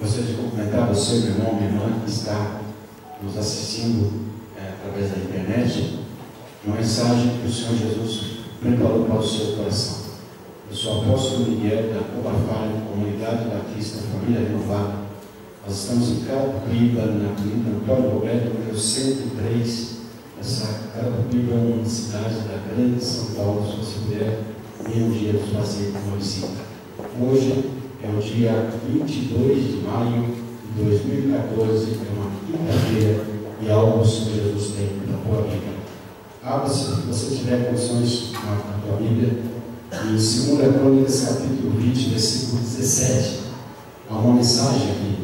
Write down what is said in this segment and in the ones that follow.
Gostaria de cumprimentar você, meu irmão, minha irmã, que está nos assistindo através da internet, uma mensagem que o Senhor Jesus preparou para o seu coração. Eu sou o apóstolo Miguel da Cobafara, Comunidade Batista, Família Renovada. Nós estamos em Carapicuíba, na Avenida Antônio Roberto, número 103. Essa Carapicuíba é uma cidade da grande São Paulo. Se você puder, venha um dia nos fazer uma visita. Hoje é o dia 22 de maio de 2014, é uma quinta-feira, e algo o Senhor Jesus tem na tua vida. Abra, se você tiver condições na tua Bíblia, em 2 Crônicas, capítulo 20, versículo 17. Há uma mensagem aqui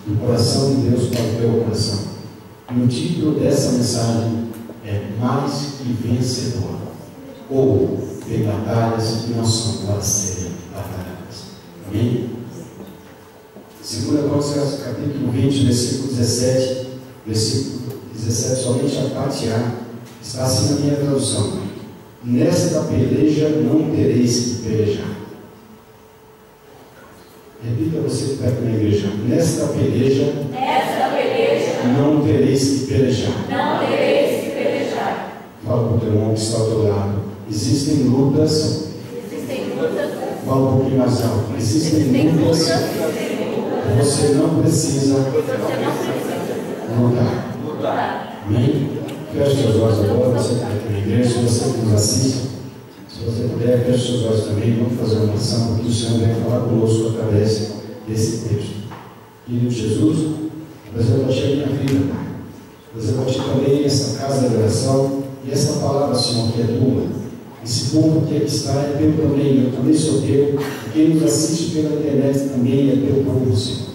do coração de Deus para o teu coração. E o título dessa mensagem é Mais que Vencedor, ou tem batalhas que não são para serem batalhadas. Amém? 2 Crônicas, capítulo 20, versículo 17. Versículo 17, somente a parte A, está assim na minha tradução. Nesta peleja não tereis que pelejar. Repita você que está aqui na igreja. Nesta peleja não tereis que pelejar. Não tereis que pelejar. Fala para o teu irmão que está ao teu lado. Existem lutas. Fala um pouquinho mais alto. Existem lutas. Você não precisa lutar. Amém? Feche seus olhos agora, você que está aqui na igreja, se você que nos assiste, se você puder, feche seus olhos também, vamos fazer uma oração, porque o Senhor vai falar conosco através desse texto. Querido Jesus, apresento a Ti a minha vida, Pai. Apresento a Ti também essa casa de oração e essa palavra, Senhor, que é Tua. Esse povo que aqui está é Teu também, eu também sou Teu, e quem nos assiste pela internet também é Teu povo, Senhor.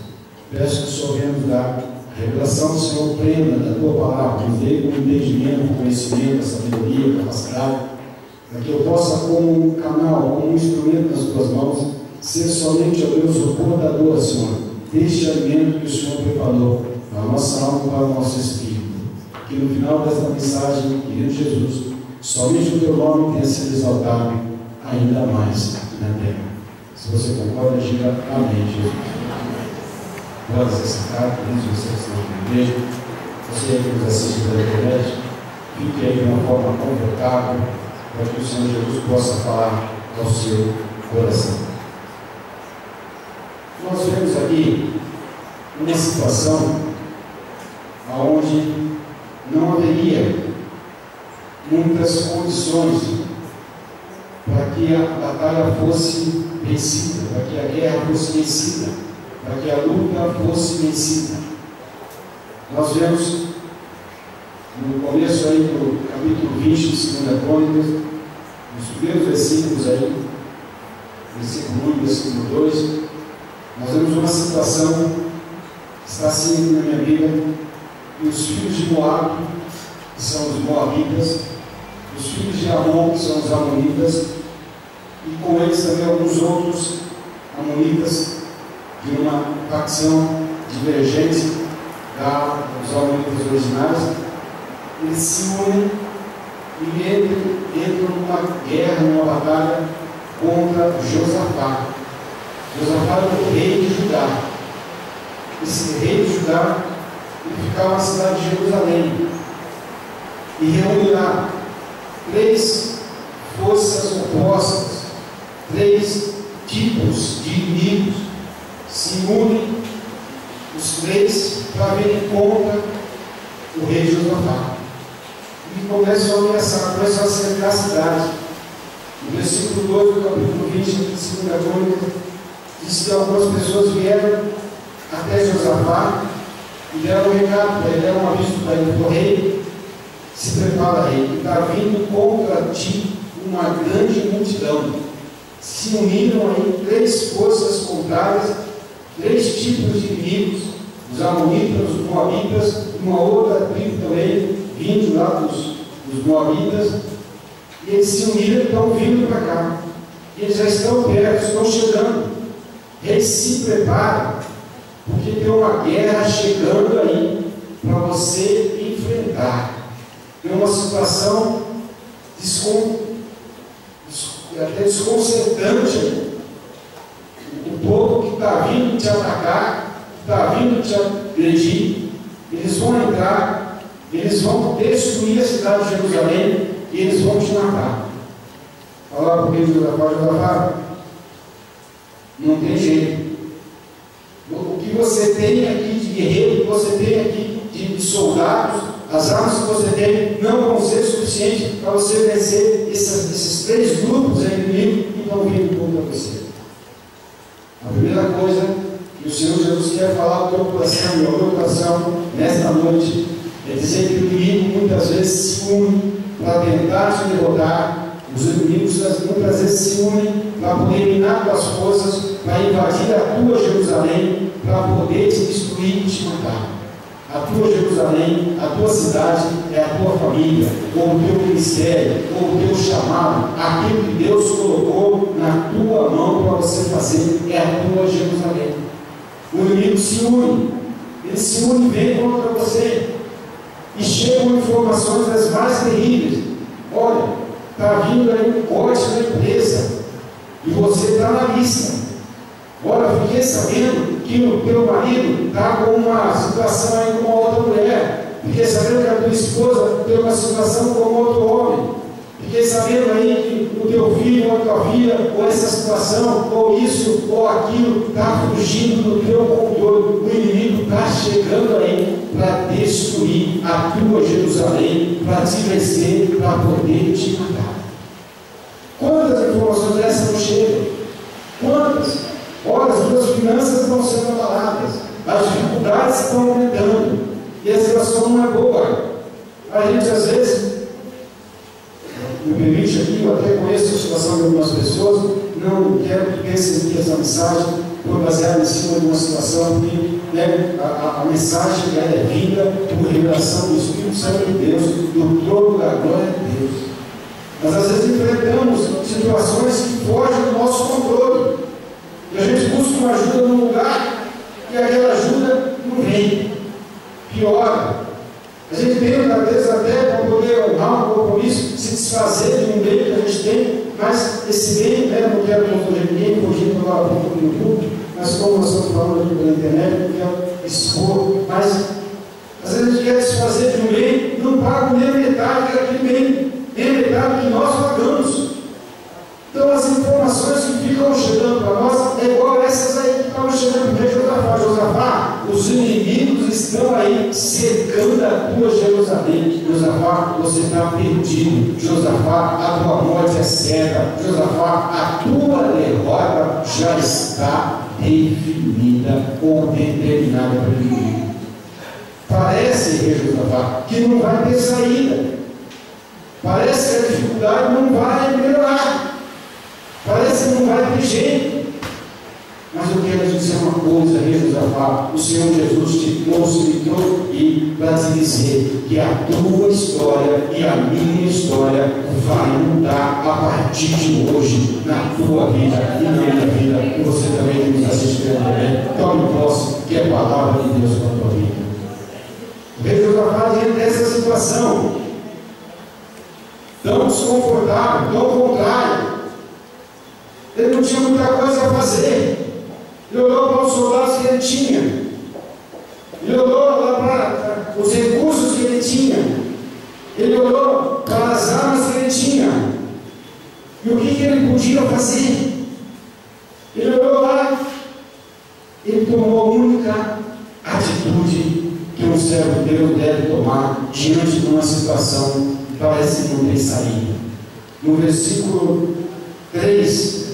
Peço que o Senhor venha nos dar a revelação, Senhor, plena da Tua palavra, nos dê com entendimento, conhecimento, sabedoria, capacidade, para que eu possa, como um canal, como um instrumento nas Tuas mãos, ser somente, ó Deus, o portador, Senhor, deste alimento que o Senhor preparou para a nossa alma e para o nosso espírito. Que no final desta mensagem, querido Jesus, somente o Teu nome tenha sido exaltado ainda mais aqui na terra. Se você concorda, diga amém, Jesus. Pode se sentar, queridos, você que está na igreja, você que nos assiste pela internet, fique aí de uma forma confortável, para que o Senhor Jesus possa falar ao seu coração. Nós vemos aqui uma situação onde não haveria muitas condições para que a batalha fosse vencida, para que a guerra fosse vencida, para que a luta fosse vencida. Nós vemos no começo aí do capítulo 20 de 2 Crônicas, nos primeiros versículos aí, versículo 1 e versículo 2, nós vemos uma situação que está assim na minha Bíblia, e os filhos de Moabe, que são os Moabitas, os filhos de Amon, que são os Amonitas, e com eles também alguns outros Amonitas, de uma facção divergente dos Amonitas originais. Eles se unem e entram numa guerra, numa batalha contra Josafá. Josafá era o rei de Judá. Esse rei de Judá, ele ficava na cidade de Jerusalém e reunirá 3 forças opostas, 3 tipos de inimigos. Se unem os 3 para virem contra o rei Josafá. E começam a ameaçar, começam a cercar a cidade. No versículo 2 do capítulo 20 de 2 Crônicas, diz que algumas pessoas vieram até Josafá e deram um recado para ele, deram um aviso para ele: o rei, se prepara, rei, está vindo contra ti uma grande multidão. Se uniram aí 3 forças contrárias, 3 tipos de inimigos, os Amonitas, os Moabitas, e uma outra tribo também, vindo lá dos Moabitas, e eles se uniram e estão vindo para cá. E eles já estão perto, estão chegando. Eles se preparam, porque tem uma guerra chegando aí para você enfrentar. Tem uma situação até desconcertante. O povo que está vindo te atacar está vindo te agredir, eles vão entrar, eles vão destruir a cidade de Jerusalém e eles vão te matar. Fala para o rei Josafá, não tem jeito. O que você tem aqui de guerreiro, o que você tem aqui de soldados, as armas que você tem não vão ser suficientes para você vencer esses 3 grupos inimigos que estão vindo contra você. A primeira coisa que o Senhor Jesus quer falar ao teu coração e ao meu coração nesta noite é dizer que o inimigo muitas vezes se une para tentar te derrotar. Os inimigos muitas vezes se unem para poder minar tuas forças, para invadir a tua Jerusalém, para poder te destruir e te matar. A tua Jerusalém, a tua cidade é a tua família, ou o teu ministério, ou o teu chamado, aquilo que Deus colocou na tua mão para você fazer, é a tua Jerusalém. O inimigo se une, ele se une e vem contra você, e chegam informações das mais terríveis. Olha, está vindo aí um corte na empresa, e você está na lista. Olha, fiquei sabendo que o teu marido está com uma situação aí com uma outra mulher. Fiquei sabendo que a tua esposa tem uma situação com outro homem. Fiquei sabendo aí que o teu filho ou a tua filha, ou essa situação, ou isso, ou aquilo, está fugindo do teu controle. O inimigo está chegando aí para destruir a tua Jerusalém, para te vencer, para poder te matar. Quantas informações dessas não chegam? Quantas? Olha, as tuas finanças estão sendo abaladas, as dificuldades estão aumentando, e a situação não é boa. A gente às vezes, me permite aqui, eu até conheço a situação de algumas pessoas, não quero que pensem que essa mensagem foi baseada em cima de uma situação que, né, a mensagem é vinda por revelação do Espírito Santo de Deus, do trono da glória de Deus. Mas às vezes enfrentamos situações que fogem do nosso controle. E a gente busca uma ajuda num lugar e aquela ajuda não vem, piora. A gente tenta, às vezes, até para poder honrar um compromisso, se desfazer de um bem que a gente tem, mas esse bem, né, não quero confundir ninguém, fugindo lá no YouTube, mas como nós estamos falando aqui pela internet, não quero expor, mas às vezes a gente quer desfazer de um bem, não paga nem a metade daquele bem, nem a metade que nós pagamos. Então as informações que ficam chegando para nós é igual essas aí que estavam chegando para o Josafá. Josafá, os inimigos estão aí cercando a tua Jerusalém. Josafá, você está perdido. Josafá, a tua morte é certa. Josafá, a tua derrota já está definida ou determinada pelo inimigo. Parece, rei Josafá, que não vai ter saída. Parece que a dificuldade não vai melhorar. Parece que não vai ter jeito. Mas eu quero te dizer uma coisa, rei Josafá. O Senhor Jesus te trouxe e para te dizer que a tua história e a minha história vai mudar a partir de hoje na tua vida e na minha vida. E você também que nos assiste pela internet, tome posse que é a palavra de Deus para a tua vida. O rei Josafá, diante dessa situação tão desconfortável, tão contrário, ele não tinha muita coisa a fazer. Ele olhou para os soldados que ele tinha. Ele olhou lá para os recursos que ele tinha. Ele olhou para as armas que ele tinha. E o que ele podia fazer? Ele olhou lá. Ele tomou a única atitude que um servo de Deus deve tomar diante de uma situação que parece que não tem saída. No versículo 3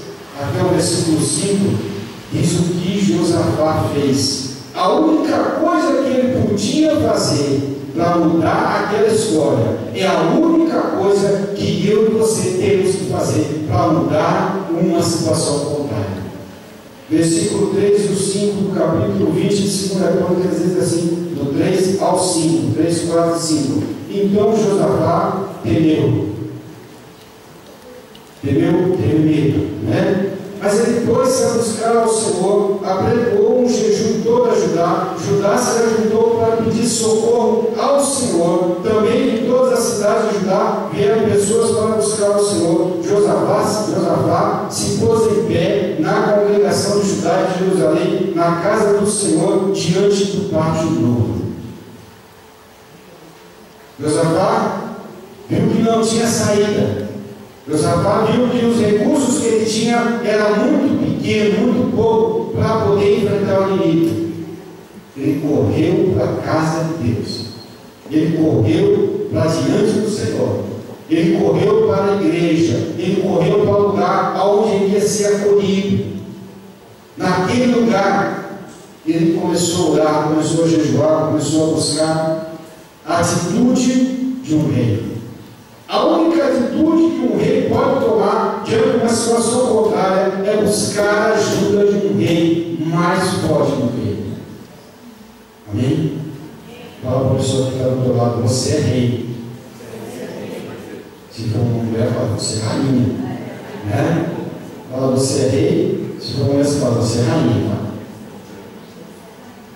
até o versículo 5, diz o que Josafá fez. A única coisa que ele podia fazer para mudar aquela história é a única coisa que eu e você temos que fazer para mudar uma situação contrária. Versículo 3 e 5 do capítulo 20 de 2 Crônicas diz assim, do 3 ao 5, 3, 4 e 5. Então Josafá temeu, teve medo, né? Mas ele pôs-se a buscar ao Senhor, apregou um jejum em toda Judá. Judá se ajuntou para pedir socorro ao Senhor. Também em todas as cidades de Judá vieram pessoas para buscar ao Senhor. Josafá se pôs em pé na congregação de Judá e de Jerusalém, na casa do Senhor, diante do pátio novo. Josafá viu que não tinha saída. Josafá viu que os recursos que ele tinha eram muito pequenos, muito pouco, para poder enfrentar o inimigo. Ele correu para a casa de Deus. Ele correu para diante do Senhor. Ele correu para a igreja. Ele correu para o lugar onde ele ia ser acolhido. Naquele lugar, ele começou a orar, começou a jejuar, começou a buscar a atitude de um rei. A única atitude que um rei pode tomar diante de uma situação contrária é buscar a ajuda de um rei mais forte do que ele. Amém? Fala para a pessoa que está do outro lado, você é rei. Se for uma mulher, fala, você é rainha. Né? Fala, você é rei. Se for uma mulher, fala, você é rainha.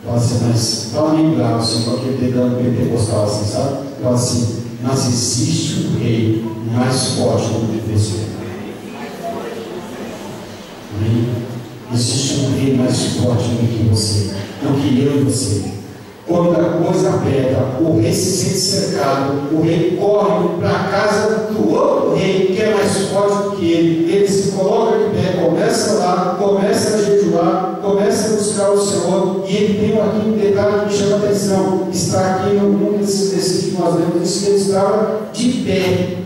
Fala assim, mas fala meio bravo, assim, com aquele dedão pentecostal, assim, sabe? Fala assim, mas existe um rei mais forte do que você. Amém? Existe um rei mais forte do que você, do que eu e você. Quando a coisa aperta, o rei se sente cercado, o rei corre para a casa do outro rei, que é mais forte do que ele se coloca de pé, começa lá, começa a jejuar, começa a buscar o Senhor, e ele tem aqui um detalhe que me chama a atenção, está aqui num desses que nós lemos, diz que ele estava de pé,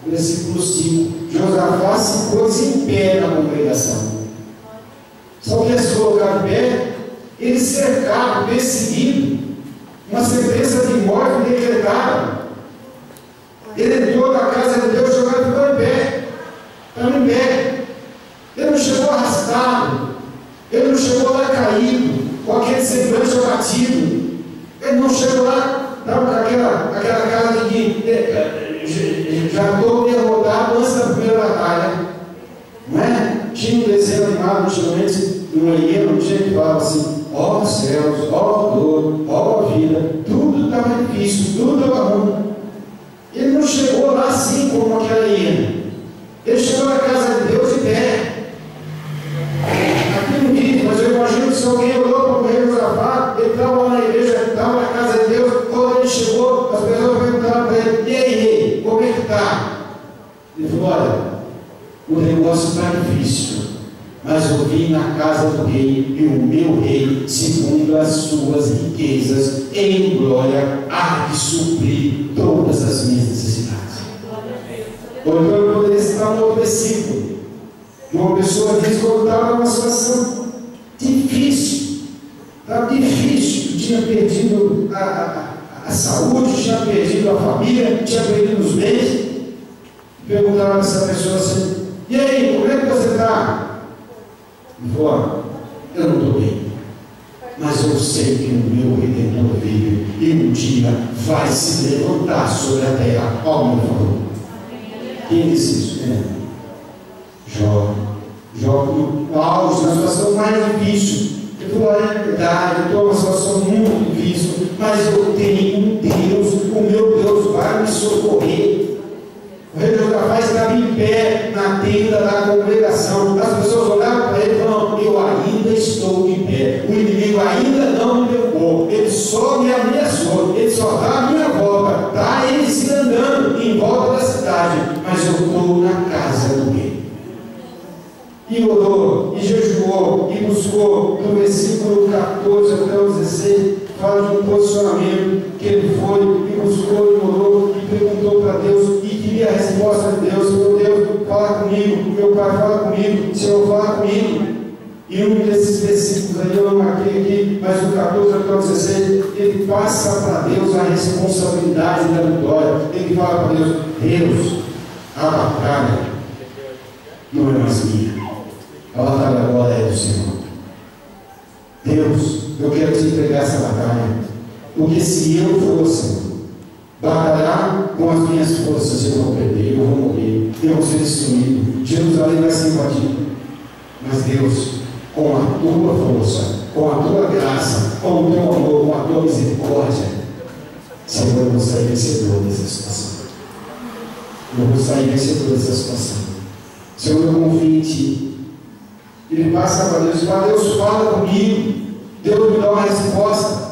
versículo 5, Josafá se pôs em pé na congregação. Só que se colocar de pé, ele cercado, perseguido, uma sentença de morte decretada. Ele entrou na casa de Deus, jogado e ficou em pé. Estava em pé. Ele não chegou arrastado. Ele não chegou lá caído, com aquele semblante abatido. Ele não chegou lá, estava com aquela cara de já estou derrotado antes da primeira batalha. Não é? Tinha um desenho animado antigamente, no Iê, não tinha que falava assim, ó céus, ó dor, ó vida, tudo estava difícil, tudo estava ruim. Ele não chegou lá assim como aquela hiena. Ele chegou na casa de Deus de pé. Aqui não diz, mas eu imagino que se alguém olhou para o rei Josafá, ele estava lá na igreja, estava na casa de Deus, quando ele chegou, as pessoas perguntaram para ele, e aí rei, como é que está? Ele falou, olha, o negócio está difícil, mas eu vim na casa do rei, e o meu rei, segundo as suas riquezas, em glória, há de suprir todas as minhas necessidades. Ou então eu poderia citar um outro versículo. Uma pessoa diz que estava numa situação difícil, estava difícil, tinha perdido a saúde, tinha perdido a família, tinha perdido os bens. Perguntava para essa pessoa assim, e aí, como é que você está? Vó, eu não estou bem, mas eu sei que o meu Redentor vive e um dia vai se levantar sobre a terra ao meu favor. Quem disse isso? Jó, no auge, na situação mais difícil. Ele falou, é verdade, eu estou numa situação muito difícil, mas eu tenho um Deus, o meu Deus vai me socorrer. O rei Josafá estava em pé na tenda da congregação. As pessoas olhavam para ele e falavam, eu ainda estou de pé. O inimigo ainda não me derrubou. Ele só me ameaçou. Ele só está à minha volta. Está ele se andando em volta da cidade. Mas eu estou na casa do rei. E orou, e jejuou, e buscou. No versículo 14 até o 16, fala de um posicionamento que ele foi, e buscou, e orou, e perguntou para Deus, e queria a resposta de Deus. Meu Deus, fala comigo, meu Pai, fala comigo, Senhor, fala comigo. E um desses versículos aí, eu não marquei aqui, mas o 14 até o 16, ele passa para Deus a responsabilidade da vitória. Ele fala para Deus, Deus, a batalha não é mais minha. A batalha agora é do Senhor. Deus, eu quero te entregar essa batalha, porque se eu fosse batalhar com as minhas forças, eu vou perder, eu vou morrer, eu vou ser destruído, Jerusalém vai ser invadido. Mas Deus, com a tua força, com a tua graça, com o teu amor, com a tua misericórdia, Senhor, eu vou sair vencedor dessa situação. Eu vou sair vencedor dessa situação. Senhor, eu confio em Ti. Ele passa para Deus, fala, Deus, fala comigo. uma resposta.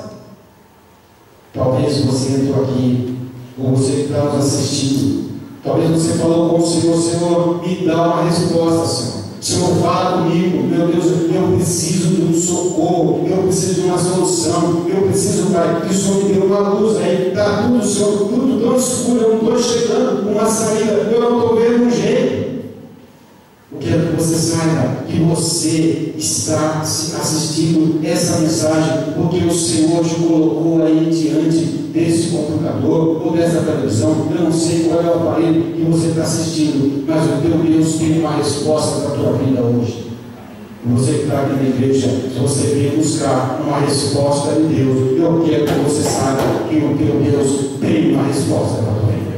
Talvez você entrou aqui, ou você que está nos assistindo, talvez você falou com o Senhor: Senhor, me dá uma resposta, Senhor. Senhor, fala comigo, meu Deus, eu preciso de um socorro, eu preciso de uma solução, eu preciso, Pai, que o Senhor me dê uma luz aí, está tudo, Senhor, tudo tão escuro, eu não estou chegando uma saída, eu não estou vendo um jeito. Eu quero que você saiba que você está assistindo essa mensagem porque o Senhor te colocou aí diante desse computador ou dessa televisão. Eu não sei qual é o aparelho que você está assistindo, mas o teu Deus tem uma resposta para a tua vida hoje. Você que está aqui na igreja, se você vem buscar uma resposta de Deus, eu quero que você saiba que o teu Deus tem uma resposta para a tua vida.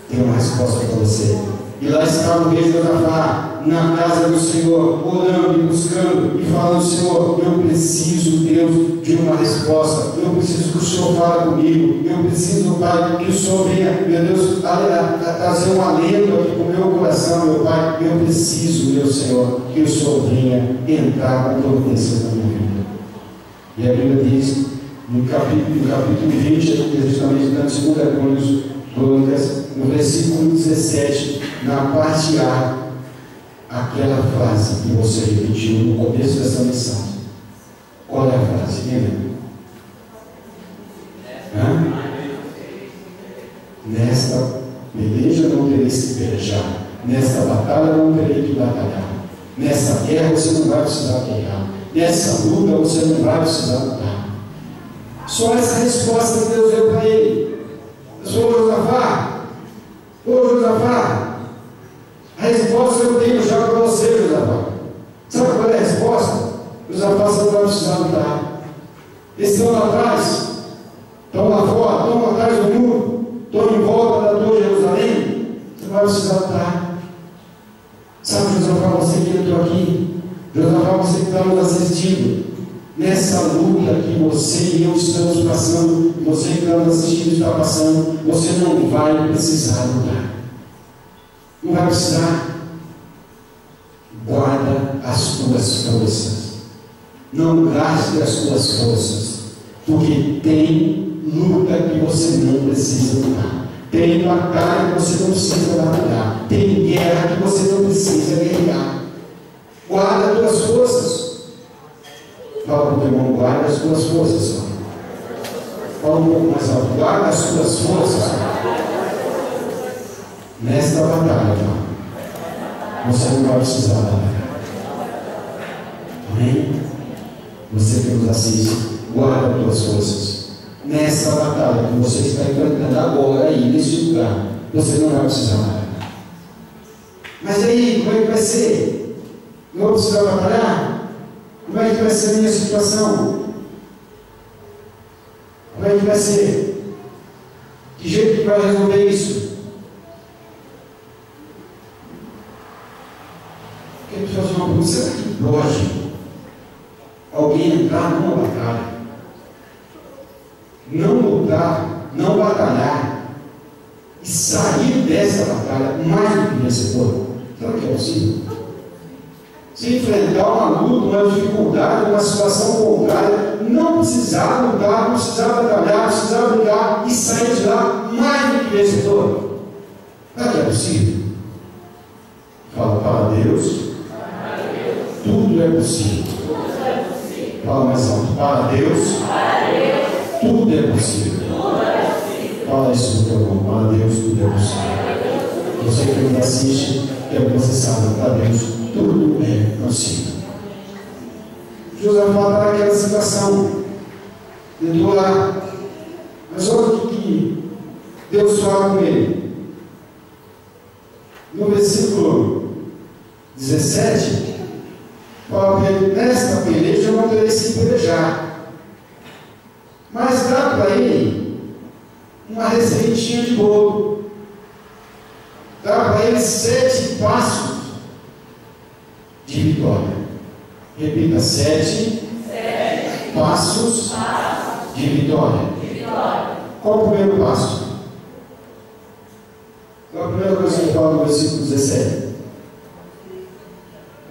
Tem uma resposta para você. E lá estava o rei Josafá, na casa do Senhor, orando e buscando, e falando: Senhor, eu preciso, Deus, de uma resposta. Eu preciso que o Senhor fale comigo. Eu preciso, Pai, que o Senhor venha, meu Deus, trazer um alento aqui para o meu coração, meu Pai. Eu preciso, meu Senhor, que o Senhor venha entrar com providência na minha vida. E a Bíblia diz, no capítulo 20, justamente na 2 Crônicas, no versículo 17, na parte A, aquela frase que você repetiu no começo dessa mensagem. Qual é a frase? Quem lembra? Nesta peleja não terei que pelejar, nesta batalha não terei que batalhar, nessa guerra você não vai precisar guerrear, nessa luta você não vai precisar lutar. Só essa resposta que Deus deu para ele. Ô Josafá, a resposta eu tenho já para você, Josafá. Sabe qual é a resposta? Josafá, você não vai precisar lutar. Eles estão lá atrás, estão lá fora, estão atrás do muro, estão em volta da torre de Jerusalém. Você não vai precisar lutar. Sabe, Josafá, você que entrou aqui, Josafá, você que está nos assistindo, nessa luta que você e eu estamos passando, você que está nos assistindo está passando, você não vai precisar lutar. Não vai precisar. Guarda as tuas forças. Não gaste as tuas forças, porque tem luta que você não precisa lutar. Tem batalha que você não precisa batalhar. Tem guerra que você não precisa guerrear. Guarda as tuas forças. Fala para o teu irmão: guarda as tuas forças, Senhor. Fala um pouco mais alto: guarda as tuas forças. Nesta batalha, você não vai precisar batalhar. Amém? Você que nos assiste, guarda as tuas forças. Nessa batalha que você está enfrentando agora aí, nesse lugar, você não vai precisar batalhar. Mas aí, como é que vai ser? Não vou precisar batalhar? Como é que vai ser a minha situação? Como é que vai ser? Que jeito que vai resolver isso? Porque tu faz uma pergunta: será que pode alguém entrar numa batalha, não lutar, não batalhar e sair dessa batalha mais do que vencedor? Será que é possível? Se enfrentar uma luta, uma dificuldade, uma situação contrária, não precisar lutar, não precisar batalhar, não precisar brigar e sair de lá mais do que vencedor. Será que é possível? Fala: para Deus, tudo é possível. Fala mais alto: para Deus, tudo é possível. Fala isso no teu irmão: para Deus, tudo é possível. Você que nos assiste, quero que você saiba: para Deus, tudo é possível. Josafá está naquela situação, entrou lá, mas olha o que Deus fala com ele. No versículo 17, fala para ele: nesta peleja eu não terei que pelejar, mas dá para ele uma receitinha de bolo, dá para ele 7 passos de vitória. Repita: 7 passos de vitória. Qual o primeiro passo? Qual a primeira coisa que fala no versículo 17?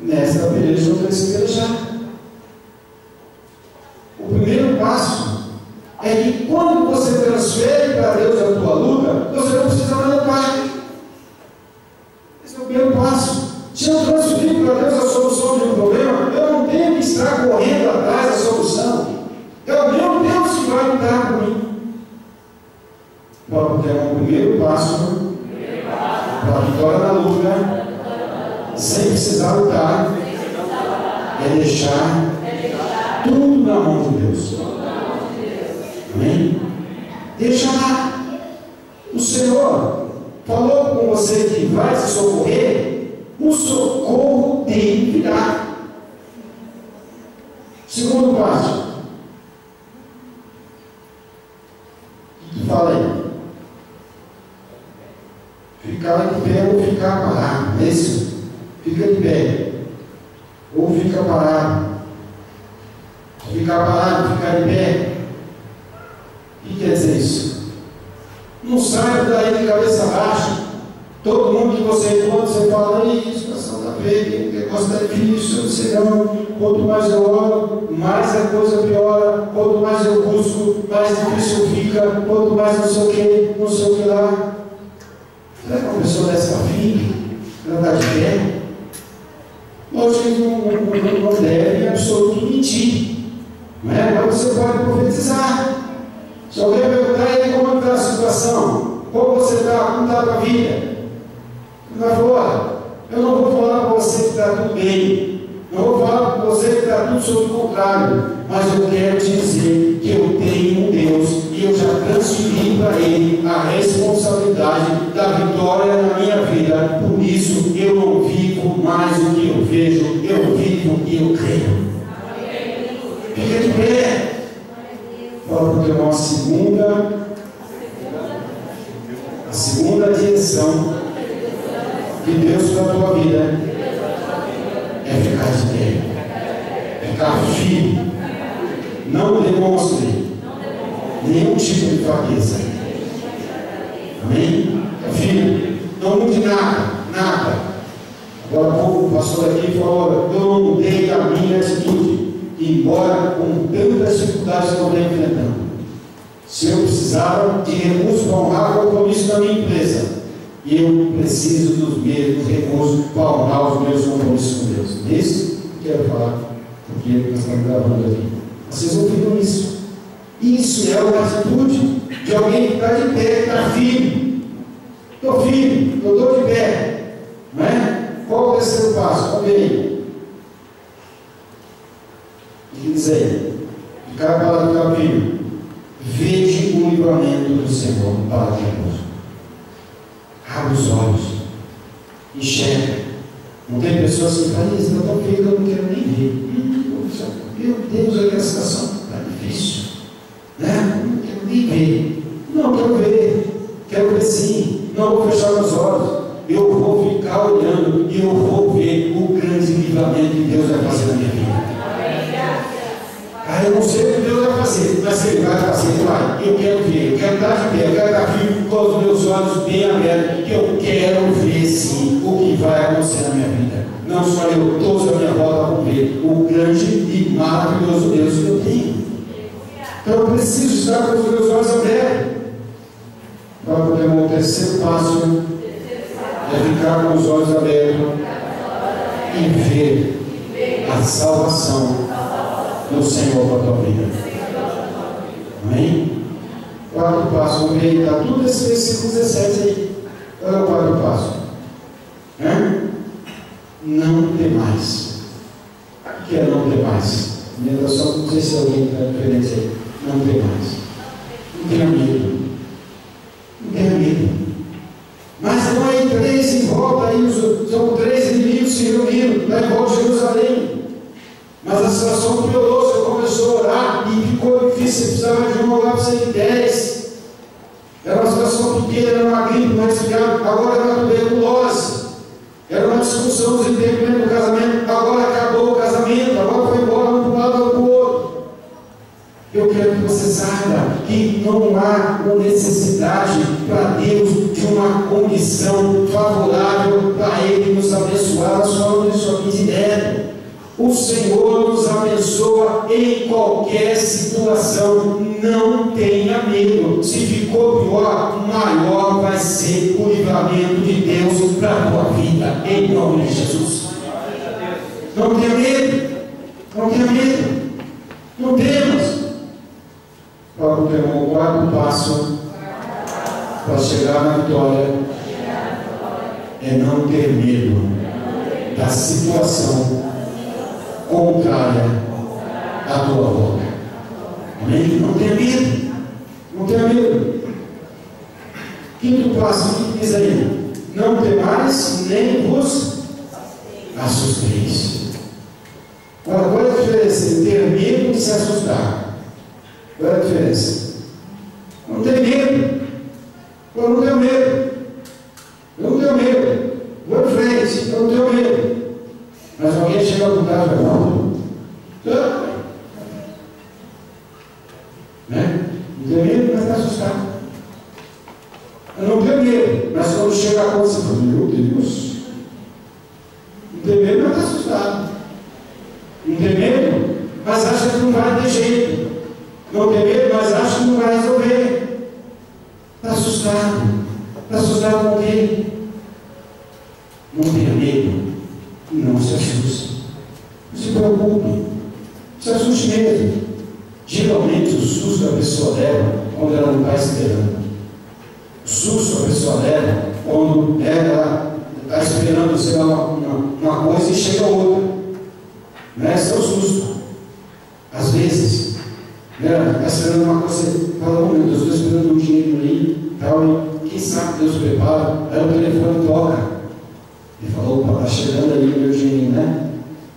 Nesta peleja eu tenho que pelejar. deixar tudo na mão de Deus. Amém? Deixa lá. O Senhor falou com você que vai te socorrer, o socorro tem que virar. Segundo passo. Fala aí. Ficar de pé ou ficar parado. É isso? Fica de pé. Ou fica parado. Ficar parado, ficar de pé. O que quer dizer isso? Não saia daí de cabeça baixa. Todo mundo que você encontra, você fala, a situação está feia, o negócio está difícil, eu não sei não. Quanto mais eu oro, mais a coisa piora. Quanto mais eu busco, mais difícil fica. Quanto mais não sei o que lá. Será que uma pessoa dessa firme, ela está de pé? Lógico que não deve em absoluto mentir. Não é? Mas você pode profetizar. Se alguém perguntar aí como está a situação, como você está, como está a tua vida, você vai falar, eu não vou falar para você que está tudo bem, não vou falar para você que está tudo sob o contrário, mas eu quero te dizer que eu tenho um Deus e eu já transferi para Ele a responsabilidade da vitória na minha vida. Por isso eu não vivo mais o que eu vejo, eu vivo o que eu creio. Fica de pé. Fala porque a segunda direção de Deus para a tua vida é ficar de pé, ficar firme. Não demonstre nenhum tipo de fraqueza. Amém? Firme. Não mude nada. Agora há pouco o pastor aqui falou, eu não mudei a minha atitude, embora com tantas dificuldades que eu estou enfrentando. Se eu precisava de recursos para honrar o compromisso da minha empresa, eu preciso dos mesmos recursos para honrar os meus compromissos com Deus. É isso que eu quero falar, porque nós estamos gravando aqui. Vocês ouviram isso? Isso é uma atitude de alguém que está de pé, que está firme. Estou firme, eu estou de pé. Não é? Qual o terceiro passo? Olha aí. O que diz aí? Ficar para o caminho. Veja o livramento do Senhor para conosco. Abre os olhos. Enxerga. Não tem pessoas que falam, isso está tão feio que eu não quero nem ver. Meu Deus, olha a situação está difícil. Né? Não quero nem ver. Não, quero ver sim. Não vou fechar meus olhos. Eu vou ficar olhando e eu vou ver o grande livramento que Deus vai fazer na minha vida. Eu não sei o que Deus vai fazer, mas Ele vai fazer, Ele vai. Eu quero ver, eu quero estar de pé, eu quero estar firme com os meus olhos bem abertos, que eu quero ver sim o que vai acontecer na minha vida. Não só eu, todos à minha volta vão ver o grande e maravilhoso Deus que eu tenho. Então eu preciso estar com os meus olhos abertos. Porque o terceiro passo é ficar com os olhos abertos e ver a salvação do Senhor para a tua vida. Amém? Quarto passo, vamos ver, está tudo esse versículo 17 aí. Qual é o quarto passo? Não ter mais. O que é não ter mais? Minha oração, não sei se alguém está diferente aí. Não ter mais. Não tenha medo. Não tenha medo. Mas não aí três em volta, aí são três inimigos se reunindo lá em volta de Jerusalém. Mas a situação piorou, você começou a orar e ficou difícil, você precisava de um lugar para você ir 10. Era uma situação pequena, era uma gripe, uma resfriado, agora era uma tuberculose. Era uma discussão dos intercâmbios do casamento, agora acabou o casamento, agora foi embora um para um lado, outro para o outro. Eu quero que você saiba que não há uma necessidade para Deus de uma condição favorável para Ele nos abençoar. Nós falamos isso aqui direto. O Senhor nos abençoa em qualquer situação. Não tenha medo. Se ficou pior, maior vai ser o livramento de Deus para a tua vida, em nome de Jesus. Não tenha medo. Não tenha medo. Não temos. O quarto passo para chegar na vitória é não ter medo da situação contrária à tua boca. Amém? Não tenha medo. Não tenha medo. Quinto passo, o que diz aí? Não temais nem vos assusteis. Agora, qual é a diferença entre ter medo e se assustar? Qual é a diferença? Não tem medo. Eu não tenho medo. Eu não tenho medo. Vou em frente. Eu não tenho medo. Mas alguém chega ao lugar e fala, não. Né? Não tenho medo, mas está assustado. Eu não tenho medo. Mas quando chega a conta, você fala, meu Deus. Não tem medo, mas está assustado. Não tem medo, mas acha que não vai ter jeito. Não tem medo, mas acha que não vai resolver. Está assustado. Está assustado com o quê? Não tenha medo e não se assuste. Não se preocupe. Se assuste mesmo. Geralmente o susto a pessoa leva quando ela não está esperando. O susto a pessoa leva quando ela está esperando, sei lá, uma coisa e chega outra. Né? Esse é o susto. Às vezes, né? Está esperando uma coisa, você fala, oh meu Deus, estou esperando um dinheiro aí, tal, e quem sabe Deus prepara, aí o telefone toca. Ele falou, opa, está chegando aí o meu dinheiro, né?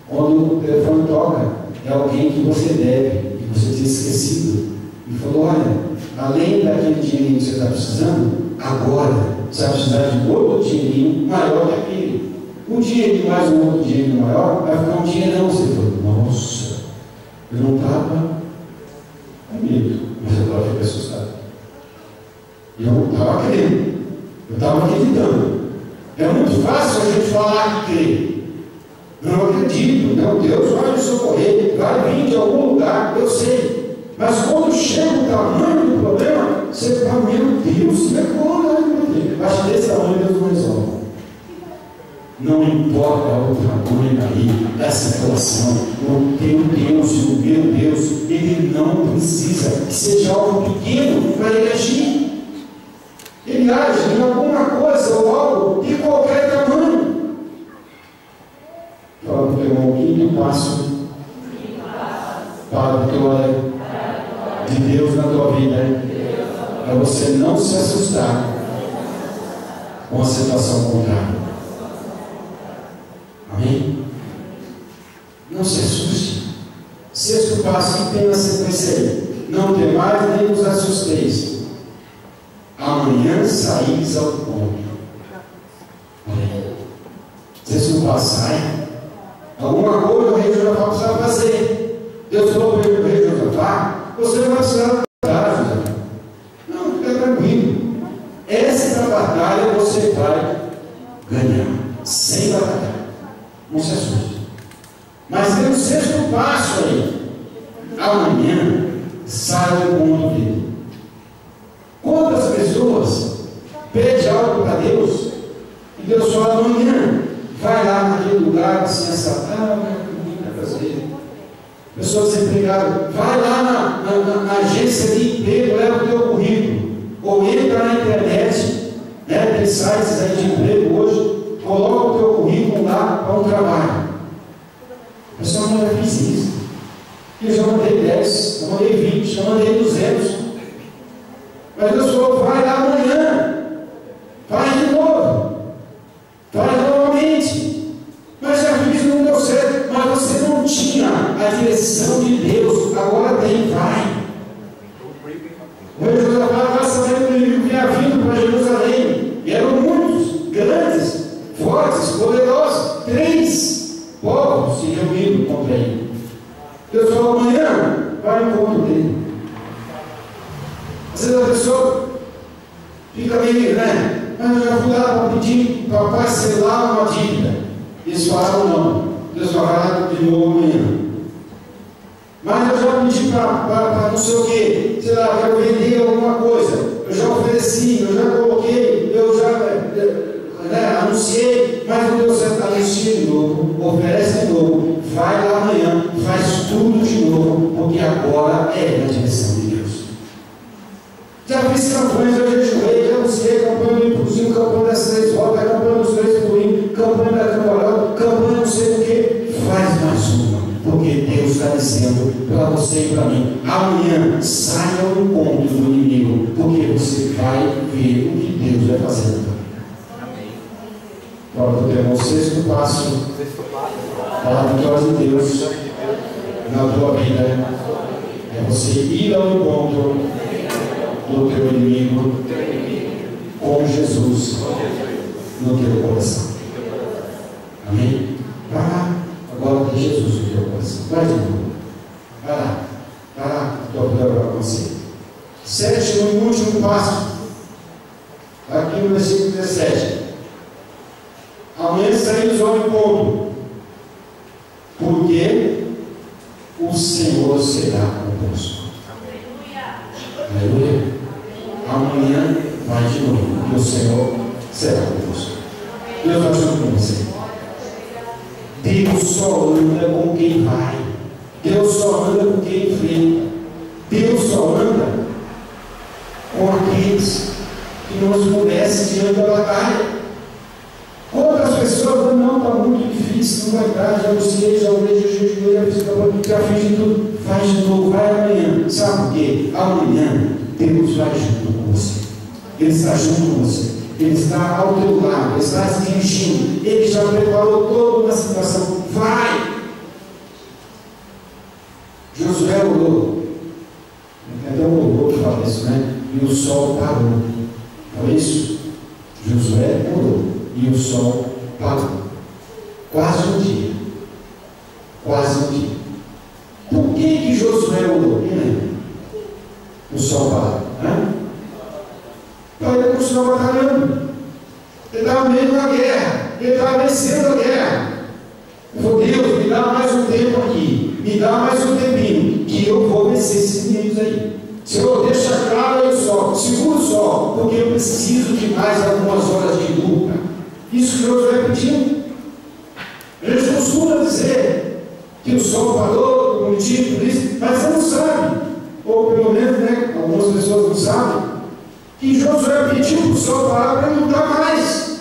Quando o telefone toca, é alguém que você deve, que você tinha esquecido. E falou, olha, além daquele dinheirinho que você está precisando, agora você vai precisar de outro dinheirinho maior que aquele. Um dinheirinho mais um outro dinheirinho maior, vai ficar um dinheirão. Você falou, nossa, eu não estava com medo, mas eu estava assustado. E eu estava crendo, eu estava acreditando. É muito fácil a gente falar que crê. Não acredito, não, Deus vai me socorrer, vai vir de algum lugar, eu sei. Mas quando chega o tamanho do problema, você fala, meu Deus, como é que eu acho que desse tamanho Deus não resolve. Não importa o tamanho aí da situação, o teu Deus, o meu Deus, Ele não precisa que seja algo pequeno para Ele agir. Ele age em alguma coisa ou algo de qualquer tamanho. Fala para o teu irmão, o quinto passo para a vitória de Deus na tua vida é você não se assustar com a situação contrária. Amém? Não se assuste. Sexto passo, que tem na sequência aí. Não temais nem vos assusteis. Amanhã saís ao ponto. Sexto passo, sai. Alguma coisa o rei Josafá precisava fazer. Deus falou para o rei Josafá, você não vai precisar lutar, Josafá. Não, fica tranquilo. Essa batalha você vai ganhar. Sem batalha. Não se assuste. Mas tem o sexto passo aí. Amanhã sai do ponto dele. Quantas pessoas pedem algo para Deus e Deus fala, amanhã vai lá naquele lugar assim, essa fazer. Pessoa desempregada, vai lá na agência de emprego, leva o teu currículo, ou entra na internet, né, tem sites aí de emprego hoje, coloca o teu currículo lá para um trabalho. A pessoa não já fiz isso. Eu já mandei 10, já mandei 20, já mandei 200. Mas Deus falou, vai lá amanhã, faz de novo, faz novamente. Mas já fiz, não deu certo, mas você não tinha a direção de Deus, agora tem, vai. O rei Josafá estava sabendo que o inimigo vinha vindo para Jerusalém, e eram muitos, grandes, fortes, poderosos, 3 povos se reuniram contra ele. Deus falou, amanhã vai ao encontro dele. Às vezes a pessoa fica meio, né? Mas eu já fui lá para pedir para parcelar uma dívida. Eles falaram não. Deus vai lá de novo amanhã. Mas eu já pedi para não sei o quê. Sei lá, quero vender alguma coisa. Eu já ofereci, eu já coloquei, eu já anunciei, mas não deu certo. Anuncia de novo, oferece de novo, vai lá amanhã, faz tudo de novo, porque agora é na direção de Deus. Já fiz campanhas, eu jejuei, já busquei campanha do impulsinho, campanha das 3 rotas, campanha dos 3 pulinhos, campanha da campanha não sei o que. Faz mais uma, está dizendo para você e para mim: amanhã saia ao encontro do inimigo, porque você vai ver o que Deus vai fazendo. Agora temos o sexto passo para a vitória de Deus na tua vida. É você ir ao encontro do teu inimigo com Jesus no teu coração. Amém? Vai lá, agora tem Jesus no teu coração. Vai de novo. Vai lá, estou para você. Sétimo e último passo, aqui no versículo 17. Amanhã saímos ao encontro, porque o Senhor será conosco. Aleluia. Amanhã vai de novo, porque o Senhor será conosco. Deus está junto com você. Deus só anda com quem vai. Deus só anda com quem enfrenta. Deus só anda com aqueles que não esmorece diante da batalha. Outras pessoas não, está muito difícil, não vai dar, já busquei, já orei, já fiz de tudo. Faz de novo, vai amanhã. Sabe por quê? Amanhã Deus vai junto com você. Ele está junto com você. Ele está ao teu lado, ele está se dirigindo. Ele já preparou toda uma situação. Vai! Josué orou. Até um louvor que fala isso, né? E o sol parou. Não é isso? Josué orou. E o sol parou. Quase um dia. Quase um dia. Por que Josué orou? Quem lembra? O sol parou. Para ele continuar batalhando. Ele estava meio na guerra. Ele estava vencendo a guerra. Ele falou: Deus, me dá mais um tempo aqui. Me dá mais um tempinho. Que eu vou vencer esses inimigos aí. Senhor, deixa claro aí o sol. Segura o sol. Porque eu preciso de mais algumas horas de luta. Isso que Josué pediu. A gente costuma dizer que o sol parou, por motivo, por isso, mas você não sabe, ou pelo menos, né, algumas pessoas não sabem, que Josué pediu para o sol parar para não lutar mais.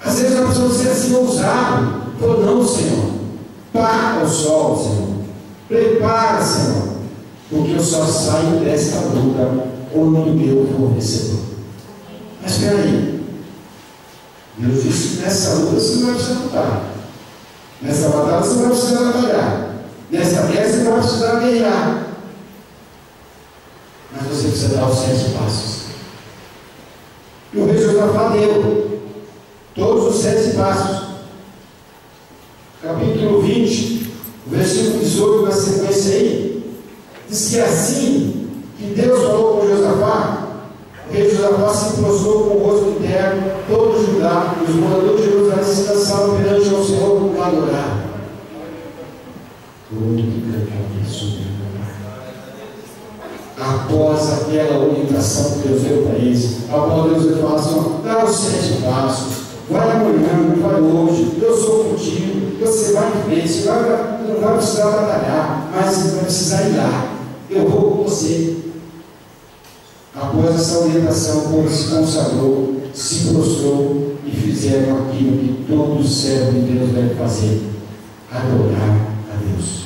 Às vezes a pessoa ser assim ousado, falou: não, Senhor, para o sol, Senhor, prepara, Senhor, porque eu só saio desta luta quando eu for vencedor. Mas espera aí, Deus disse que nessa luta você não vai precisar lutar, nessa batalha você não vai precisar batalhar, nessa guerra você não vai precisar guerrear, mas você precisa dar os 7 passos. E o rei Josafá deu todos os 7 passos. Capítulo 20, versículo 18, na sequência aí, diz que assim que Deus falou com Josafá, o rei Josafá se prostrou com o rosto em terra, todo o Judá, os moradores de Jerusalém se lançaram perante ao Senhor para adorar. Após aquela orientação que Deus deu para eles, após Deus falar assim: dá os 7 passos, vai amanhã, não vai hoje, eu sou contigo, você vai em frente, você não vai precisar batalhar, mas você vai precisar ir lá, eu vou com você. Após essa orientação, o povo se consagrou, se prostrou e fizeram aquilo que todo servo de Deus deve fazer: adorar a Deus.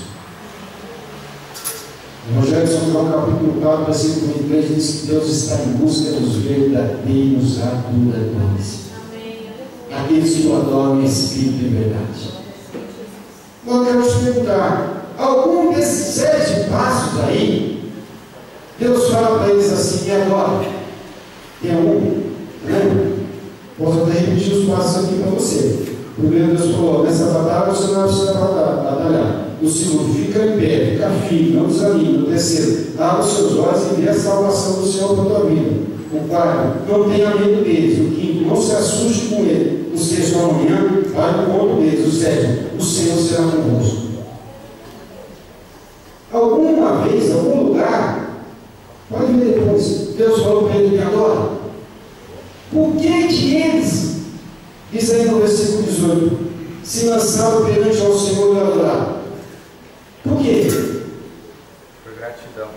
No Evangelho de São João, capítulo 4, versículo 23, diz que Deus está em busca dos verdadeiros adoradores, aqueles que o adoram em espírito e verdade. Agora eu quero te perguntar: algum desses 7 passos aí, Deus fala para eles assim: me adora? Tem algum? Lembra? Posso até repetir os passos aqui para você. Primeiro, Deus falou: nessa batalha você não vai precisar batalhar. O segundo, fica em pé, fica firme, não desanime. O terceiro, abre os seus olhos e vê a salvação do Senhor para a tua vida. O quarto, não tenha medo deles. O quinto, não se assuste com ele. O sexto, amanhã vai no conto deles. O sétimo, o Senhor será convosco. Alguma vez, em algum lugar, pode ver depois, Deus falou para ele: me adora. Por que eles, diz aí no versículo 18, se lançaram perante ao Senhor e adoraram? Por quê? Por gratidão.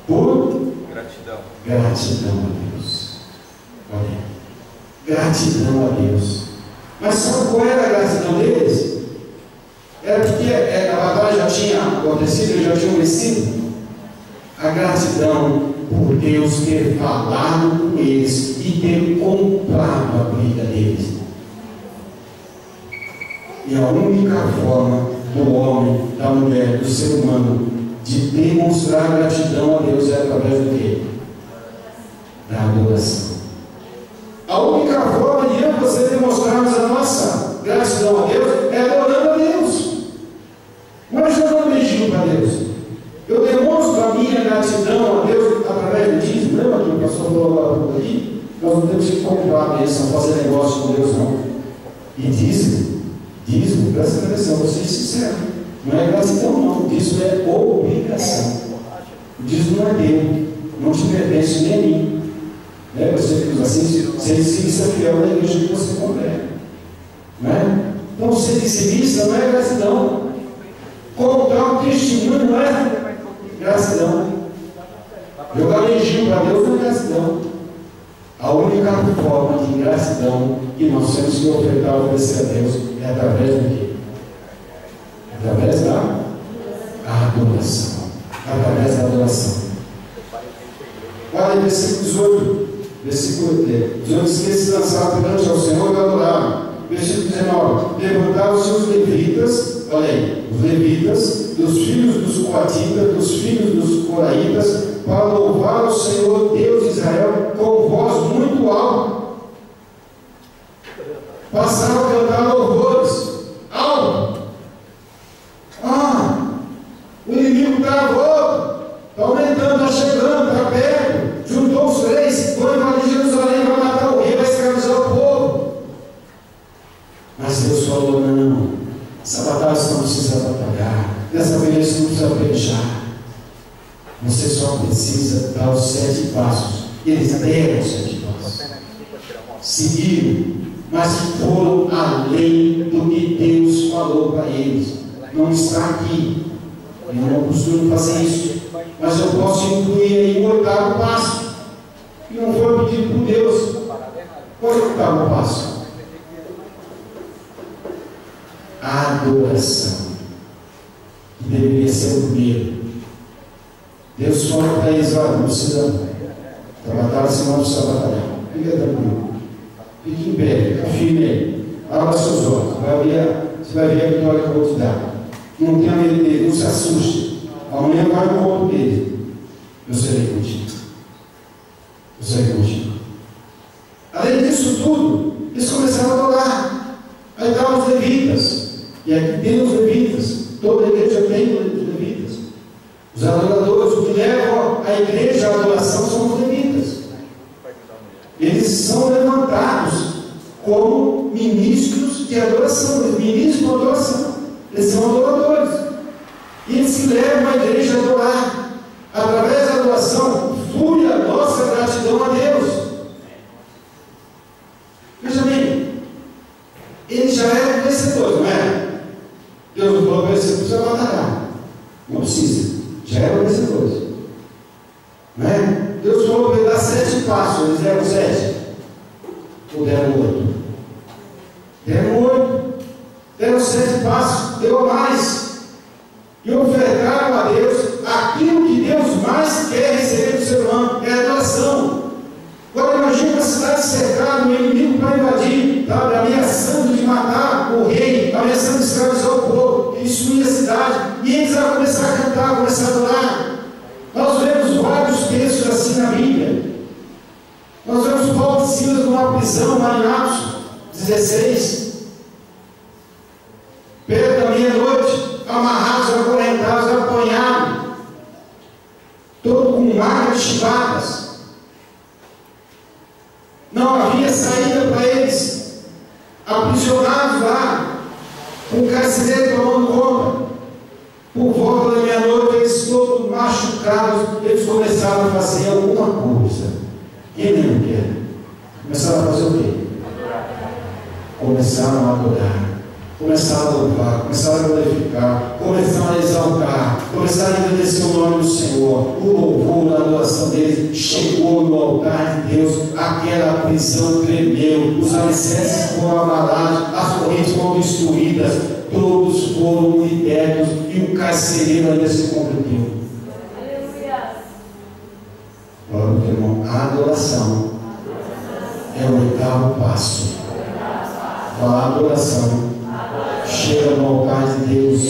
Por Gratidão. gratidão a Deus. Olha, gratidão a Deus. Mas sabe qual era a gratidão deles? Era porque a batalha já tinha acontecido, eles já tinham vencido. A gratidão por Deus ter falado com eles e ter comprado a briga deles. E a única forma do homem, da mulher, do ser humano de demonstrar gratidão a Deus é através do quê? Da adoração. A única forma de eu e você demonstrarmos a nossa gratidão a Deus é adorando a Deus. Não é jogando beijinho para Deus. Eu demonstro a minha gratidão a Deus através do dízimo. Lembra que o pastor falou agora por aqui? Nós não temos que comprar a bênção, fazer negócio com Deus, não. E dízimo, presta atenção, vou ser sincero. Não é gratidão, não. Dízimo é obrigação. O dízimo não é teu, não te pertence nem a mim. Você que usa assim, ser dizimista fiel na igreja que você congrega. Não é? Então, ser dizimista não é gratidão. Contar um testemunho não é gratidão. Jogar beijinho para Deus não é gratidão. A única forma de gratidão que nós temos que oferecer a Deus é através do quê? Através da adoração. Através da adoração. Olha, versículo 18. Versículo 18. Se lançaram perante ao Senhor e adoraram. Versículo 19. Levantaram-se os levitas, olha aí, os levitas, dos filhos dos coatitas, dos filhos dos coraitas, para louvar o Senhor Deus de Israel com voz muito alta. Passaram a cantar louvores alto. O inimigo está volta, está aumentando, está chegando, está perto. Juntou os três, foi invadir Jerusalém, vai matar o rei, vai escravizar o povo. Mas Deus falou: não, essa batalha você não precisa batalhar, dessa vez você não precisa pelejar. Você só precisa dar os 7 passos. Eles deram os 7 passos, seguiram, mas foram além do que Deus falou para eles. Não está aqui, eu não costumo fazer isso, mas eu posso incluir aí o 8º passo, que não foi pedido por Deus. Qual é o 8º passo? A adoração, que deveria ser o primeiro. Deus falou para eles: olha, não precisa trabalhar, senão não precisa batalhar. Fica tranquilo, fique em pé, fica firme aí, abra seus olhos, você vai ver a vitória que eu vou te dar. Não tenha medo dele, não se assuste. Amanhã vai no corpo dele. Eu serei contigo. Eu serei contigo. Além disso tudo, eles começaram a adorar. Aí estavam os levitas. E aqui tem os levitas. Toda a igreja tem os levitas. Os adoradores, o que leva a igreja à adoração são os levitas. Eles são levantados como ministros de adoração. Eles ministram a adoração. Eles são adoradores. E eles levam a igreja a adorar. Através da adoração, flui a nossa gratidão a Deus. Veja bem, eles já eram vencedores, não é? Deus não falou para eles: você precisa batalhar. Não precisa. Já eram vencedores. Não é? Deus falou para eles dar 7 passos. Eles deram 7. Ou deram 8? Deram 8. Deram 7 passos. Deu mais. E ofertaram a Deus aquilo que Deus mais quer receber do ser humano: é a adoração. Agora imagina uma cidade cercada, um inimigo para invadir, tá? Ameaçando de matar o rei, ameaçando de escravizar o povo, destruir a cidade, e eles vão começar a cantar, começar a adorar. Nós vemos vários textos assim na Bíblia. Nós vemos Paulo e Silas numa prisão, lá em Atos 16, perto da meia-noite, amarrados, acorrentados, apanhados, todo com marcas de chibadas. Não havia saída para eles, aprisionados lá, com o carcereiro tomando conta. Por volta da meia-noite, eles todos machucados, eles começaram a fazer alguma coisa. Quem não quer? Começaram a fazer o quê? Começaram a adorar. Começaram a louvar, começaram a glorificar, começaram a exaltar, começaram a agradecer o nome do Senhor. O louvor, a adoração deles chegou no altar de Deus. Aquela prisão tremeu, os alicerces foram abalados, as correntes foram destruídas, todos foram libertos e o carcereiro ainda se converteu. Olha, meu irmão, a adoração é o oitavo passo. A adoração chega no altar de Deus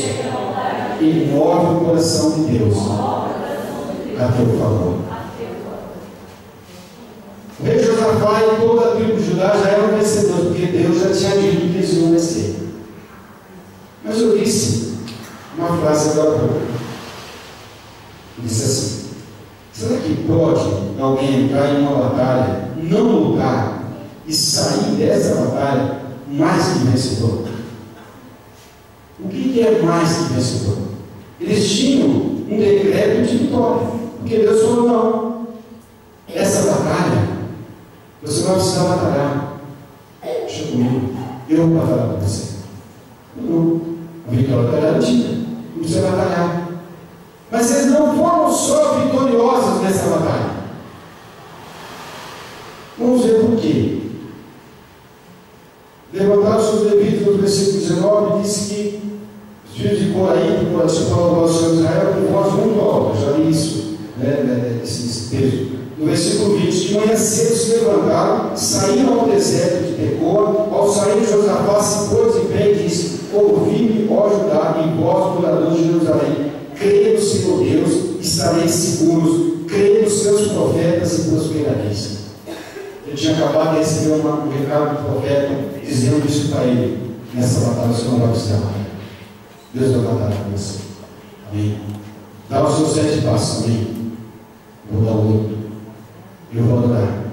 e move o coração de Deus a teu favor. O rei Josafá e toda a tribo de Judá já eram vencedores, porque Deus já tinha dito que eles iam vencer. Mas eu disse uma frase agora há pouco. Disse assim: será que pode alguém entrar em uma batalha, não lutar e sair dessa batalha mais que vencedor? O que é mais que vencedor? Eles tinham um decreto de vitória, porque Deus falou: não, essa batalha você não vai precisar batalhar. Deixa comigo, eu vou batalhar com você. Não, a vitória está garantida, não precisa batalhar. Mas eles não foram só vitoriosos nessa batalha. Vamos ver por quê. Levantaram-se os levitas no versículo 19 e disse que os filhos de Coraí, por assim falou ao Senhor de Israel, com voz muito alta. Já li isso, esse texto. No versículo 20, de manhã cedo se levantaram, saíram ao deserto de Tecoa. Ao sair, Josafá se pôs em pé e disse: ouvi-me, ó Judá, e vós, moradores de Jerusalém, creia no Senhor Deus, estareis seguros, creia nos seus profetas e prosperareis. Eu tinha acabado de receber um recado do profeta dizendo isso para ele: nessa batalha você não vai precisar. Deus vai batalhar com você. Amém. Dá os seus 7 passos. Amém. Vou dar o 8. Eu vou adorar.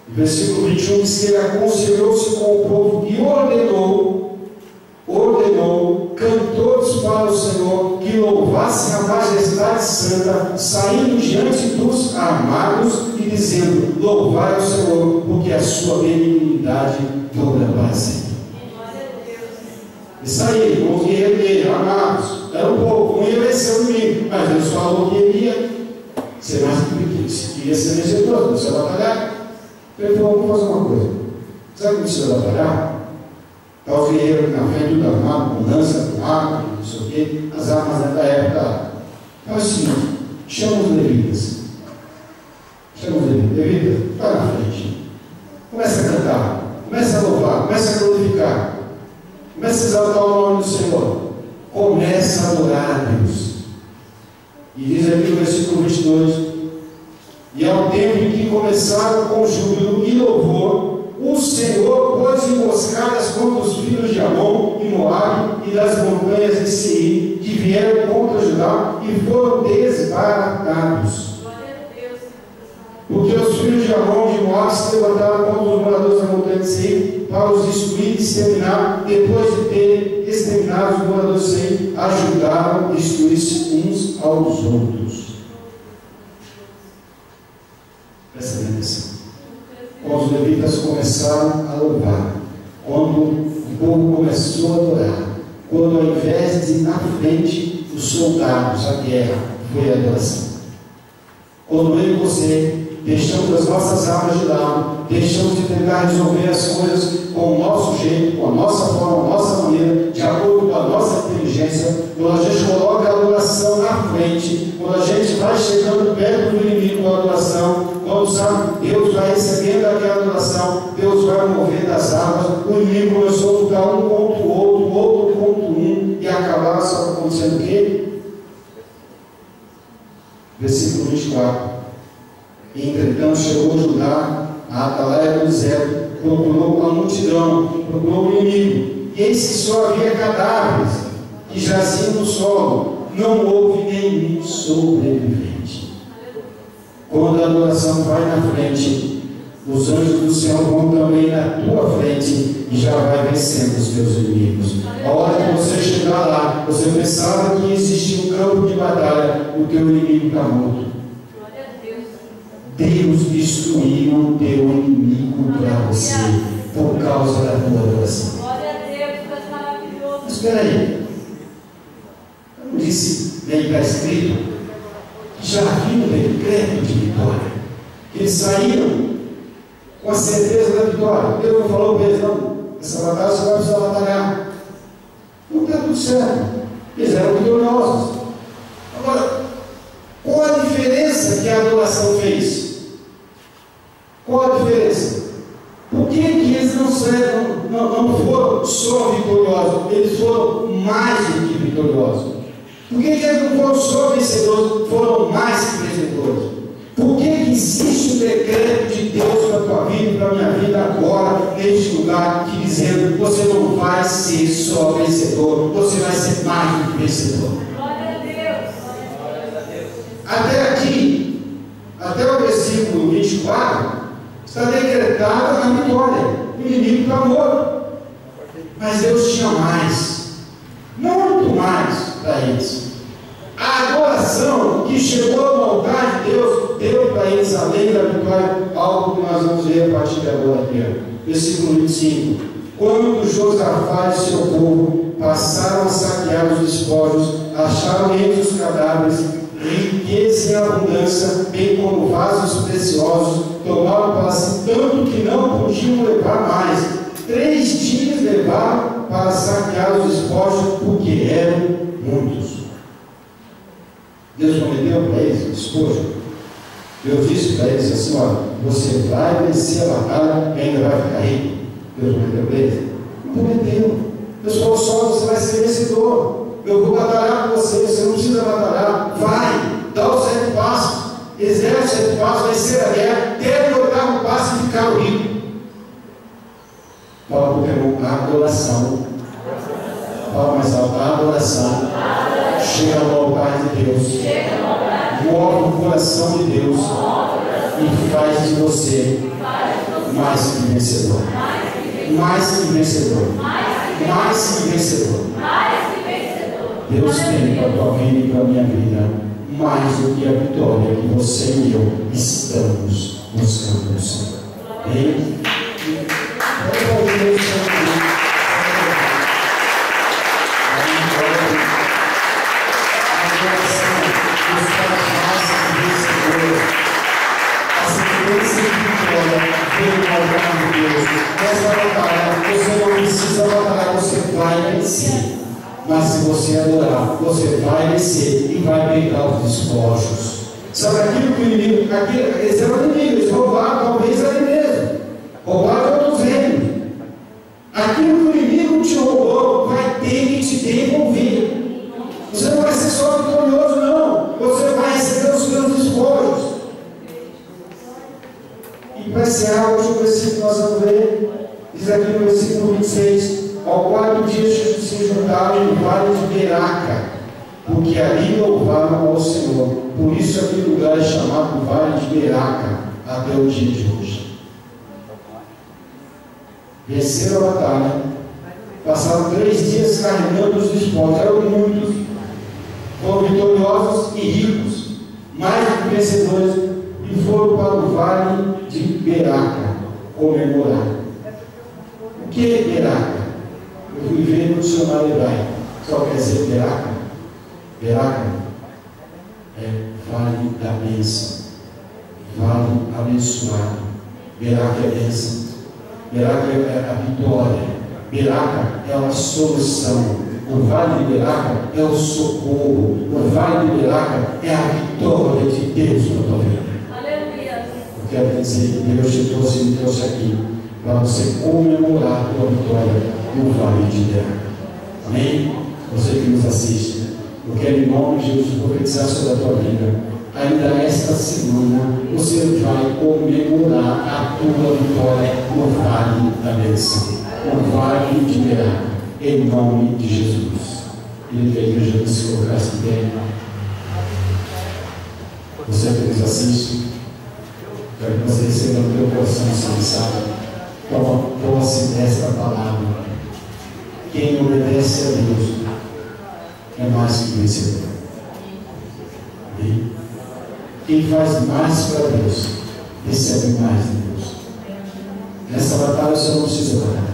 O versículo 21 diz que ele aconselhou-se com o povo e ordenou cantores para o Senhor que louvassem a majestade santa, saindo diante dos armados e dizendo: louvai o Senhor, porque a sua benignidade dura para sempre. E saíram com os guerreiros dele, armados. Era um povo, não ia vencer o inimigo, mas Deus falou que ele ia ser mais do que isso. Queria ser vencedor, não precisa batalhar. Então ele falou: vamos fazer uma coisa. Sabe o que precisa batalhar? Está os guerreiros na frente, tudo armado, com lança, com arma, não sei o quê, as armas da época. Então é o seguinte: chama os levitas. Chama os levitas. Levita, vai na frente. Começa a cantar, começa a louvar, começa a glorificar, começa a exaltar o nome do Senhor, começa a adorar a Deus. E diz aqui no versículo 22: e ao tempo em que começaram com júbilo e louvor, o Senhor pôs emboscadas contra os filhos de Amon e Moabe e das montanhas de Seir, que vieram contra Judá e foram desbaratados. Porque os filhos de Amon e de Moabe se levantaram contra os moradores da montanha de Seir para os destruir e exterminar. Depois de terem exterminado os moradores de Seir, ajudaram a destruir-se uns aos outros. Presta atenção. Quando os levitas começaram a louvar, quando o povo começou a adorar, quando ao invés de ir na frente os soldados, a guerra, foi a adoração. Quando eu e você deixamos as nossas armas de lado, deixamos de tentar resolver as coisas com o nosso jeito, com a nossa forma, a nossa maneira, de acordo com a nossa inteligência, quando a gente coloca a adoração na frente, quando a gente vai chegando perto do inimigo com a adoração, quando sabe, Deus vai recebendo aquela adoração, Deus vai movendo as armas, o inimigo começou a lutar um contra o outro contra um, e acabar só acontecendo o quê? Versículo 24. Entretanto chegou Judá, a atalaia do deserto, procurou a multidão, procurou o inimigo, e eis que só havia cadáveres que jaziam no solo, não houve nenhum sobrevivente. Quando a adoração vai na frente, os anjos do Senhor vão também na tua frente e já vai vencendo os teus inimigos. A hora que você chegar lá, você pensava que existia um campo de batalha, o teu inimigo está morto. Deus destruiu o teu inimigo para você por causa da tua adoração. Glória a Deus, Deus maravilhoso. Mas espera aí, eu não disse, nem está escrito, que já havia um decreto de vitória, que eles saíram com a certeza da vitória. Deus não falou para eles: não, essa batalha você vai precisar batalhar. tudo certo. Eles eram vitoriosos. Agora, qual a diferença que a adoração fez? Qual a diferença? Por que eles não foram só vitoriosos? Eles foram mais do que vitoriosos. Por que eles não foram só vencedores? Foram mais que vencedores. Por que existe um decreto de Deus para a tua vida e para a minha vida agora, neste lugar, que dizendo: você não vai ser só vencedor, você vai ser mais do que vencedor. Glória a Deus. Até aqui, até o versículo 24, está decretada a vitória. O inimigo está morto. Mas Deus tinha mais, muito mais para eles. A adoração que chegou ao altar de Deus deu para eles, além da vitória, algo que nós vamos ver a partir de agora aqui. Versículo 25. Quando Josafá e seu povo passaram a saquear os despojos, acharam entre os cadáveres riqueza e abundância, bem como vasos preciosos, tomaram para si tanto que não podiam levar mais. 3 dias levaram para saquear os despojos, porque eram muitos. Deus prometeu para eles o despojo. Deus disse para eles assim: olha, você vai vencer a batalha e ainda vai ficar rico. Deus prometeu para eles? Não prometeu. Deus falou só: você vai ser vencedor. Eu vou batalhar com você, você não precisa batalhar. Vai, dá os 7 passos. Eles deram os 7 passos, vencer a guerra, deram o 8º passo e ficaram ricos. Fala para o a adoração. Fala mais alto: a adoração chega no altar de Deus, move o coração de Deus e faz de você mais que vencedor. Mais que vencedor. Mais que vencedor. Deus tem para a tua vida e para a minha vida mais do que a vitória que você e eu estamos buscando no Senhor. Amém? Você não precisa batalhar, você vai vencer. Mas se você adorar, você vai vencer e vai pegar os despojos. Sabe aquilo que o inimigo, eles eram inimigos, eles roubaram talvez ali mesmo, roubaram outros reinos. Aquilo que o inimigo te roubou vai ter que te devolver. Você não vai ser só vitorioso, não. Você vai receber os seus despojos. E para encerrar hoje o versículo que nós vamos ver, diz aqui no versículo 26: ao 4º dia se juntaram no vale de Beraca, porque ali louvaram ao Senhor. Por isso aquele lugar é chamado Vale de Beraca até o dia de hoje. Venceram a batalha, passaram 3 dias carregando os despojos, eram muitos, foram vitoriosos e ricos, mais do que vencedores, e foram para o Vale de Beraca comemorar. O que é Beraca? Eu fui ver no dicionário hebraico. Só quer dizer Beraca? Beraca é vale da bênção, vale abençoado. Beraca é bênção, Beraca é a vitória, Beraca é a solução, o vale de Beraca é o socorro, o vale de Beraca é a vitória de Deus na tua vida. Aleluia. Eu quero dizer que Deus te trouxe e me trouxe aqui para você comemorar a tua vitória no vale de Beraca. Amém? Você que nos assiste, eu quero em nome de Jesus profetizar sobre a tua vida. Ainda esta semana você vai comemorar a tua vitória no vale da bênção, no vale de Beraca, em nome de Jesus. E que a igreja se colocasse bem. Você que nos assiste, quero que você receba no teu coração essa mensagem. Toma posse desta palavra. Quem obedece a Deus é mais que vencedor. Amém? Quem faz mais para Deus recebe mais de Deus. Nessa batalha você não precisa lutar.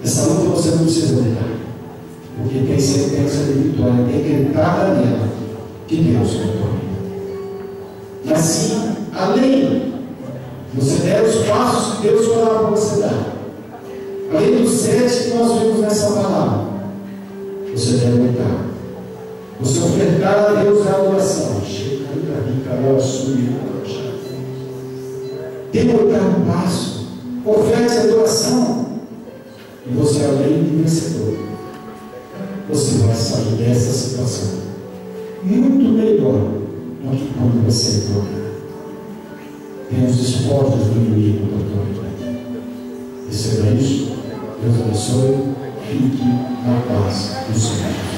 Nessa luta você não precisa lutar. Porque tem certeza de vitória decretada nela de Deus na tua vida. E assim, além, você der os passos que Deus falava para você dar. Além dos 7 que nós vimos nessa palavra, você deve orar. Você ofertar a Deus a adoração. Tem o oitavo passo. Oferte a adoração. E você, além de vencedor, você vai sair dessa situação muito melhor do que quando você entrou. Tem os esportes do inimigo da autoridade. Receba isso. Deus abençoe. Fique na paz do Senhor.